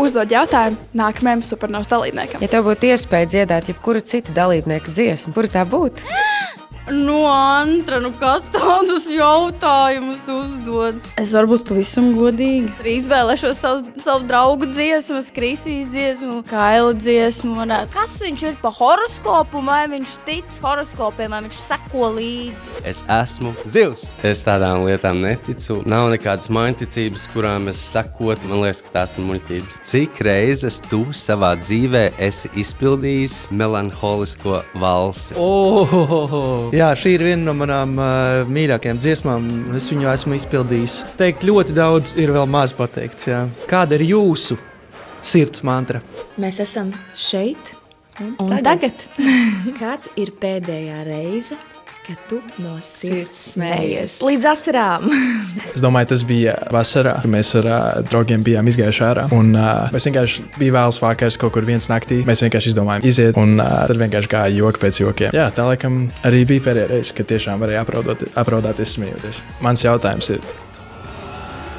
Uzdod jautājumu nākamajam supernovas dalībniekam. Ja tev būtu iespēja dziedāt jebkura cita dalībnieka dziesmu, kura tā būtu? Antra, kas tādus jautājumus uzdod? Es varu būt pavisam godīgi. Izvēlēšos savu draugu dziesmu, Krisijas dziesmu, Kaila dziesmu. Kas viņš ir pa horoskopu, vai viņš tic horoskopiem, vai viņš seko līdzi? Es esmu zivs. Es tādām lietām neticu. Nav nekādas mainticības, kurām es sekotu. Man liekas, ka tās ir muļķības. Cik reizes tu savā dzīvē esi izpildījis melanholisko valsi? Jā, šī ir viena no manām mīļākajām dziesmām. Es viņu esmu izpildījis. Teikt ļoti daudz, ir vēl maz pateikts. Jā. Kāda ir jūsu sirds mantra? Mēs esam šeit un tagad. Kad ir pēdējā reize, kad tu no sirds smējies? Līdz asarām. Es domāju, tas bija vasarā, kad mēs ar draugiem bijām izgājuši ārā. Un mēs vienkārši bija vēls vakars kaut kur viens naktī. Mēs vienkārši izdomājām iziet un tad vienkārši gāja joki pēc jokiem. Jā, tā laikam arī bija pēdējā reize, kad tiešām varēja apraudāties smējoties. Mans jautājums ir,